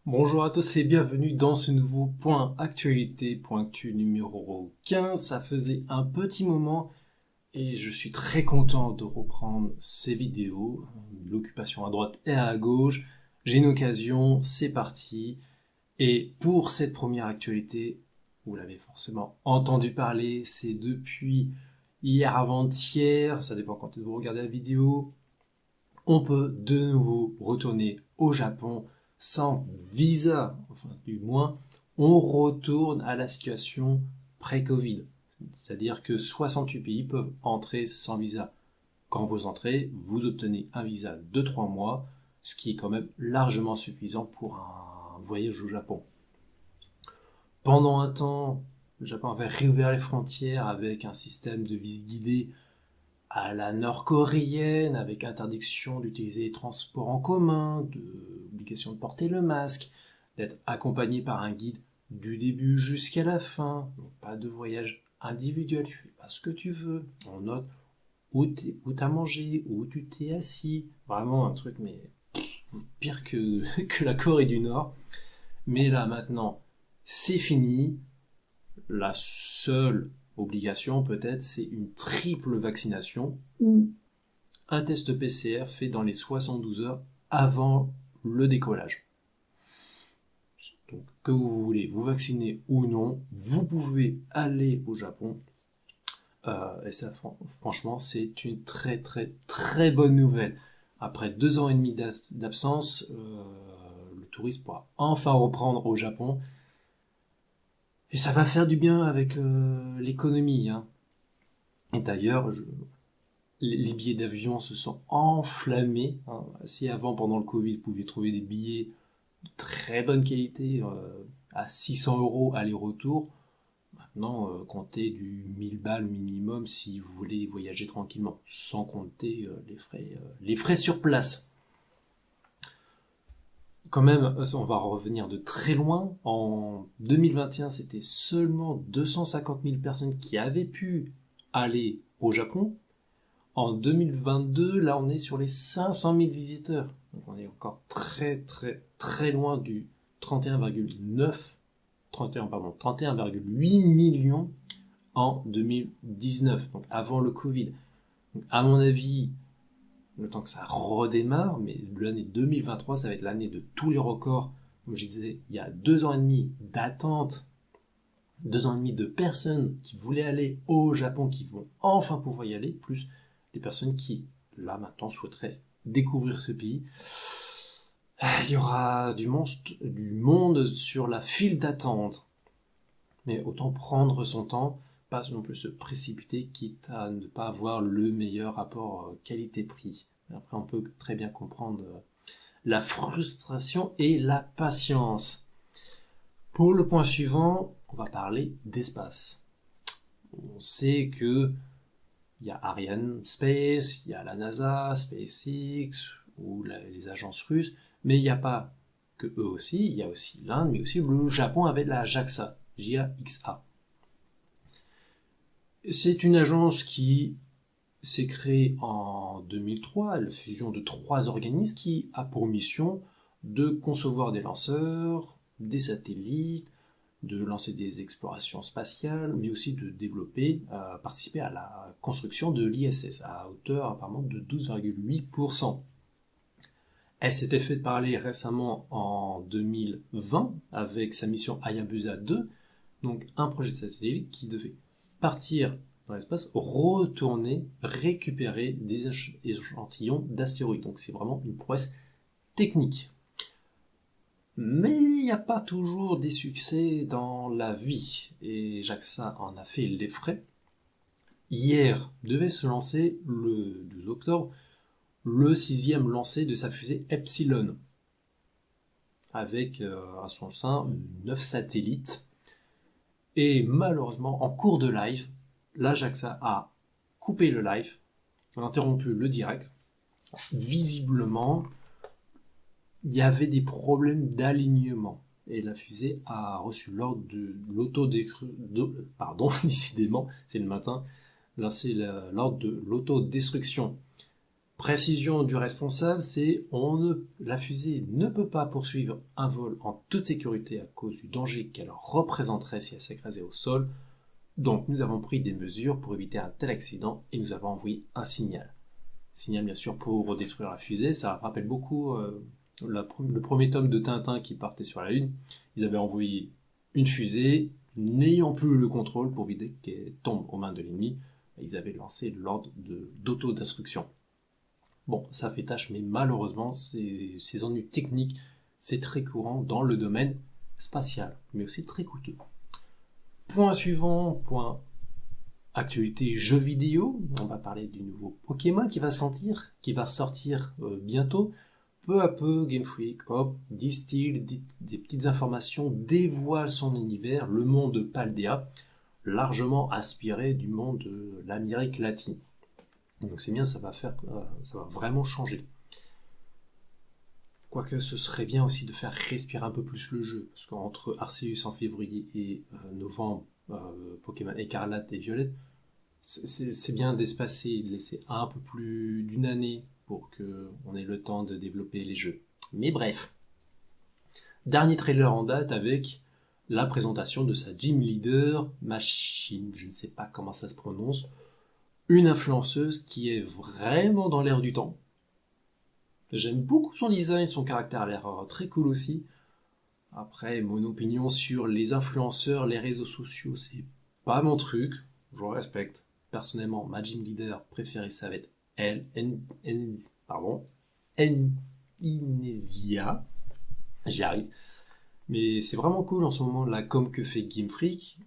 Bonjour à tous et bienvenue dans ce nouveau point actualité, point actu numéro 15. Ça faisait un petit moment et je suis très content de reprendre ces vidéos. L'occupation à droite et à gauche. J'ai une occasion, c'est parti. Et pour cette première actualité, vous l'avez forcément entendu parler, c'est depuis hier avant-hier, ça dépend quand vous regardez la vidéo, on peut de nouveau retourner au Japon sans visa, enfin du moins, on retourne à la situation pré-Covid. C'est-à-dire que 68 pays peuvent entrer sans visa. Quand vous entrez, vous obtenez un visa de 3 mois, ce qui est quand même largement suffisant pour un voyage au Japon. Pendant un temps, le Japon avait réouvert les frontières avec un système de visite guidée à la nord-coréenne, avec interdiction d'utiliser les transports en commun, obligation de porter le masque, d'être accompagné par un guide du début jusqu'à la fin. Donc pas de voyage individuel, tu fais pas ce que tu veux. On note où t'as mangé, où tu t'es assis. Vraiment un truc, mais pire que la Corée du Nord. Mais là maintenant, c'est fini. La seule obligation peut-être, c'est une triple vaccination ou un test PCR fait dans les 72 heures avant le décollage. Donc que vous voulez vous vacciner ou non, vous pouvez aller au Japon. Et ça, franchement, c'est une très très très bonne nouvelle. Après 2 ans et demi d'absence, le tourisme pourra enfin reprendre au Japon. Et ça va faire du bien avec l'économie. Hein. Et d'ailleurs, les billets d'avion se sont enflammés. Hein. Si avant, pendant le Covid, vous pouviez trouver des billets de très bonne qualité à 600 euros aller-retour, maintenant, comptez du 1000 balles minimum si vous voulez voyager tranquillement, sans compter les frais sur place. Quand même, on va revenir de très loin. En 2021, c'était seulement 250 000 personnes qui avaient pu aller au Japon. En 2022, là, on est sur les 500 000 visiteurs. Donc, on est encore très, très, très loin du 31,8 millions en 2019, donc avant le Covid. Donc, à mon avis, le temps que ça redémarre, mais l'année 2023, ça va être l'année de tous les records. Comme je disais, il y a 2 ans et demi d'attente, 2 ans et demi de personnes qui voulaient aller au Japon, qui vont enfin pouvoir y aller, plus les personnes qui, là maintenant, souhaiteraient découvrir ce pays. Il y aura du monde sur la file d'attente. Mais autant prendre son temps, pas non plus se précipiter, quitte à ne pas avoir le meilleur rapport qualité-prix. Après, on peut très bien comprendre la frustration et la patience. Pour le point suivant, on va parler d'espace. On sait que il y a Ariane Space, il y a la NASA, SpaceX ou les agences russes, mais il n'y a pas que eux aussi, il y a aussi l'Inde, mais aussi le Japon avec la JAXA, JAXA. C'est une agence qui s'est créée en 2003, la fusion de 3 organismes qui a pour mission de concevoir des lanceurs, des satellites, de lancer des explorations spatiales, mais aussi de développer, participer à la construction de l'ISS à hauteur apparemment de 12,8%. Elle s'était fait parler récemment en 2020 avec sa mission Hayabusa 2, donc un projet de satellite qui devait partir dans l'espace, retourner, récupérer des échantillons d'astéroïdes. Donc c'est vraiment une prouesse technique. Mais il n'y a pas toujours des succès dans la vie, et JAXA en a fait les frais. Hier devait se lancer, le 12 octobre, le 6e lancé de sa fusée Epsilon, avec à son sein 9 satellites. Et malheureusement, en cours de live, la JAXA a coupé le live, a interrompu le direct. Visiblement, il y avait des problèmes d'alignement. Et la fusée a reçu l'ordre de décidément, c'est le matin, là c'est l'ordre de l'autodestruction. Précision du responsable, c'est la fusée ne peut pas poursuivre un vol en toute sécurité à cause du danger qu'elle représenterait si elle s'écrasait au sol. Donc nous avons pris des mesures pour éviter un tel accident et nous avons envoyé un signal. Signal bien sûr pour détruire la fusée, ça rappelle beaucoup le premier tome de Tintin qui partait sur la Lune. Ils avaient envoyé une fusée, n'ayant plus le contrôle pour éviter qu'elle tombe aux mains de l'ennemi. Ils avaient lancé l'ordre d'auto-destruction. Bon, ça fait tâche, mais malheureusement, ces ennuis techniques, c'est très courant dans le domaine spatial, mais aussi très coûteux. Point suivant, point actualité jeux vidéo. On va parler du nouveau Pokémon qui va sortir bientôt. Peu à peu, Game Freak distille des petites informations, dévoile son univers, le monde de Paldea, largement inspiré du monde de l'Amérique latine. Donc c'est bien, ça va vraiment changer. Quoique ce serait bien aussi de faire respirer un peu plus le jeu, parce qu'entre Arceus en février et novembre, Pokémon Écarlate et Violette, c'est bien d'espacer, de laisser un peu plus d'une année pour qu'on ait le temps de développer les jeux. Mais bref, dernier trailer en date avec la présentation de sa gym leader, Machine, je ne sais pas comment ça se prononce, une influenceuse qui est vraiment dans l'air du temps. J'aime beaucoup son design, son caractère a l'air très cool aussi. Après, mon opinion sur les influenceurs, les réseaux sociaux, c'est pas mon truc. Je respecte. Personnellement, ma gym leader préférée, ça va être Inesia. J'y arrive. Mais c'est vraiment cool en ce moment, la com que fait Game Freak.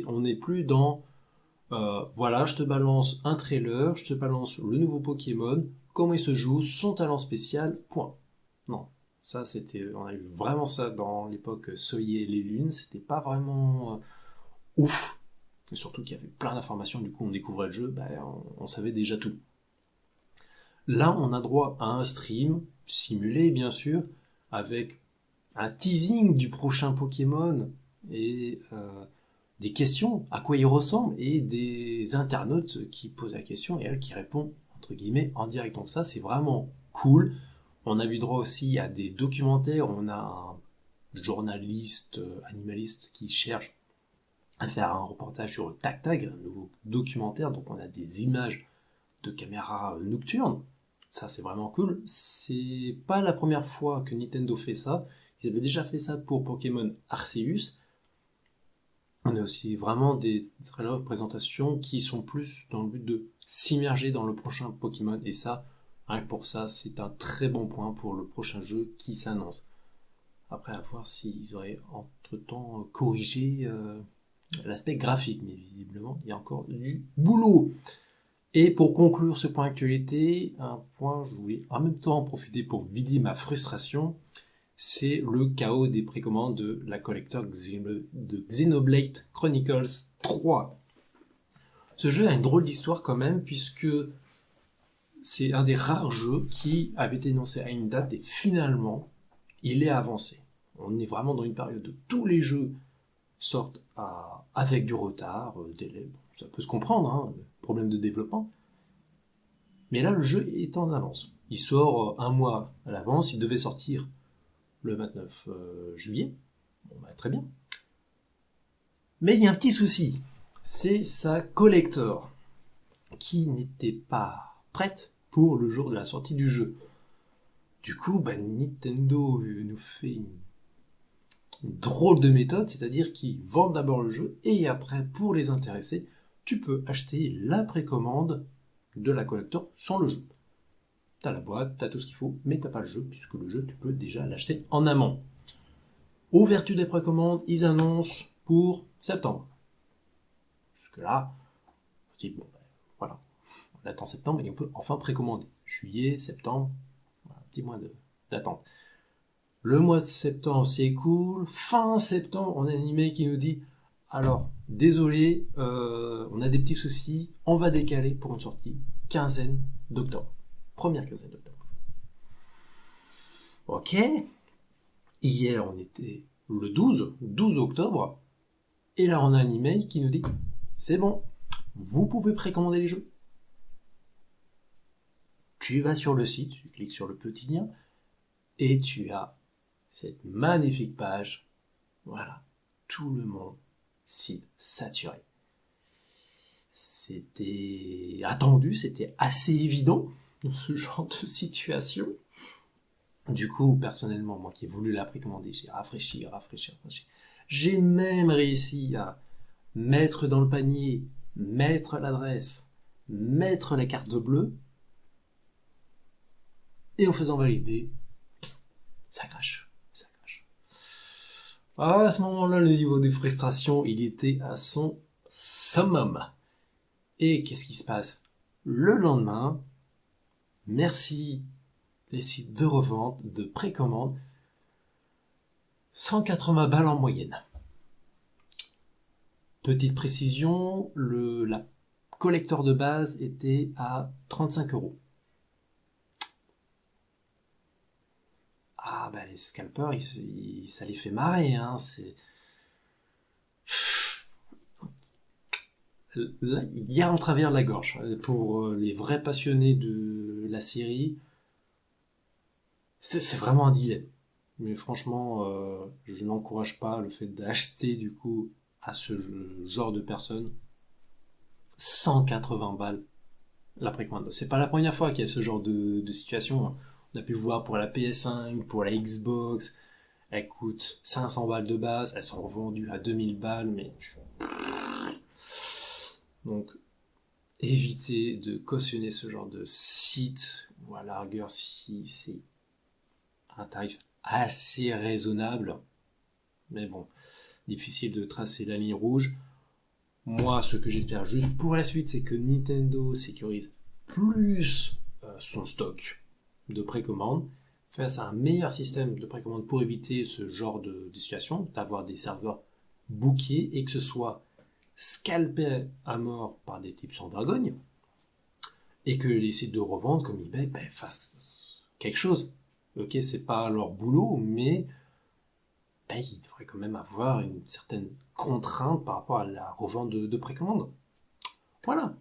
On n'est plus dans voilà, je te balance un trailer, je te balance le nouveau Pokémon, comment il se joue, son talent spécial, point. Non, ça on a eu vraiment ça dans l'époque Soleil et les Lunes, c'était pas vraiment ouf. Et surtout qu'il y avait plein d'informations, du coup on découvrait le jeu, on savait déjà tout. Là, on a droit à un stream, simulé bien sûr, avec un teasing du prochain Pokémon et des questions, à quoi il ressemble, et des internautes qui posent la question et elle qui répond, entre guillemets, en direct. Donc ça, c'est vraiment cool. On a eu droit aussi à des documentaires. On a un journaliste, animaliste qui cherche à faire un reportage sur le Tag, un nouveau documentaire. Donc on a des images de caméras nocturnes. Ça, c'est vraiment cool. C'est pas la première fois que Nintendo fait ça. Ils avaient déjà fait ça pour Pokémon Arceus. On a aussi vraiment des trailers de présentation qui sont plus dans le but de s'immerger dans le prochain Pokémon. Et ça, rien que pour ça, c'est un très bon point pour le prochain jeu qui s'annonce. Après, à voir s'ils auraient entre-temps corrigé l'aspect graphique. Mais visiblement, il y a encore du boulot. Et pour conclure ce point actualité, un point, je voulais en même temps en profiter pour vider ma frustration. C'est le chaos des précommandes de la collector de Xenoblade Chronicles 3. Ce jeu a une drôle d'histoire quand même, puisque c'est un des rares jeux qui avait été annoncé à une date et finalement, il est avancé. On est vraiment dans une période où tous les jeux sortent avec du retard, délai. Ça peut se comprendre, hein, problème de développement. Mais là, le jeu est en avance. Il sort un mois à l'avance, il devait sortir le 29 juillet. Bon, très bien. Mais il y a un petit souci. C'est sa collector qui n'était pas prête pour le jour de la sortie du jeu. Du coup, Nintendo nous fait une drôle de méthode, c'est-à-dire qu'ils vendent d'abord le jeu et après, pour les intéressés, tu peux acheter la précommande de la collector sans le jeu. T'as la boîte, t'as tout ce qu'il faut, mais t'as pas le jeu, puisque le jeu, tu peux déjà l'acheter en amont. Aux vertus des précommandes, ils annoncent pour septembre. Jusque-là, on se dit, voilà, on attend septembre et on peut enfin précommander. Juillet, septembre, voilà, un petit mois d'attente. Le mois de septembre s'écoule, fin septembre, on a un email qui nous dit, alors, désolé, on a des petits soucis, on va décaler pour une sortie quinzaine d'octobre. Première quinzaine d'octobre. Ok. Hier, on était le 12 octobre. Et là, on a un email qui nous dit c'est bon, vous pouvez précommander les jeux. tu vas sur le site, tu cliques sur le petit lien, et tu as cette magnifique page. Voilà, tout le monde, site saturé. C'était attendu, c'était assez évident dans ce genre de situation. Du coup, personnellement, moi qui ai voulu la précommander, j'ai rafraîchi. J'ai même réussi à mettre dans le panier, mettre l'adresse, mettre les cartes bleues, et en faisant valider, ça crache. À ce moment-là, le niveau de frustration, il était à son summum. Et qu'est-ce qui se passe? Le lendemain, merci les sites de revente, de précommande, 180 balles en moyenne. Petite précision, la collector de base était à 35 €. Ah bah les scalpers, ça les fait marrer, hein. Là, il y a en travers la gorge. Pour les vrais passionnés de la série, c'est vraiment un dilemme. Mais franchement, je n'encourage pas le fait d'acheter du coup à ce genre de personnes 180 balles la précommande. C'est pas la première fois qu'il y a ce genre de situation, hein. On a pu voir pour la PS5, pour la Xbox, elles coûtent 500 balles de base, elles sont revendues à 2000 balles, mais... Donc, évitez de cautionner ce genre de site, ou à la rigueur si c'est un tarif assez raisonnable. Mais bon, difficile de tracer la ligne rouge. Moi, ce que j'espère juste pour la suite, c'est que Nintendo sécurise plus son stock de précommande, fasse un meilleur système de précommande pour éviter ce genre de situation, d'avoir des serveurs bookés et que ce soit scalpé à mort par des types sans vergogne, et que les sites de revente comme eBay fassent quelque chose. Ok, c'est pas leur boulot, mais ils devraient quand même avoir une certaine contrainte par rapport à la revente de précommande. Voilà.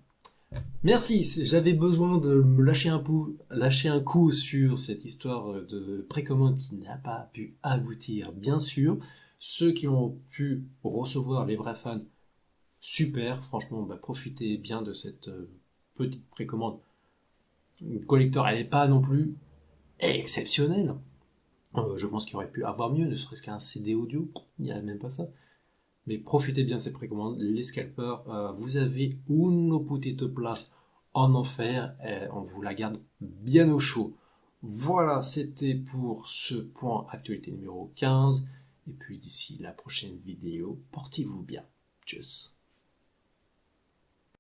Merci, j'avais besoin de me lâcher un coup sur cette histoire de précommande qui n'a pas pu aboutir, bien sûr. Ceux qui ont pu recevoir les vrais fans, super, franchement, profitez bien de cette petite précommande. Une collector, elle n'est pas non plus exceptionnelle. Je pense qu'il aurait pu avoir mieux, ne serait-ce qu'un CD audio, il n'y a même pas ça. Mais profitez bien de ces précommandes. Les scalpers, vous avez une petite place en enfer. On vous la garde bien au chaud. Voilà, c'était pour ce point actualité numéro 15. Et puis d'ici la prochaine vidéo, portez-vous bien. Tchuss.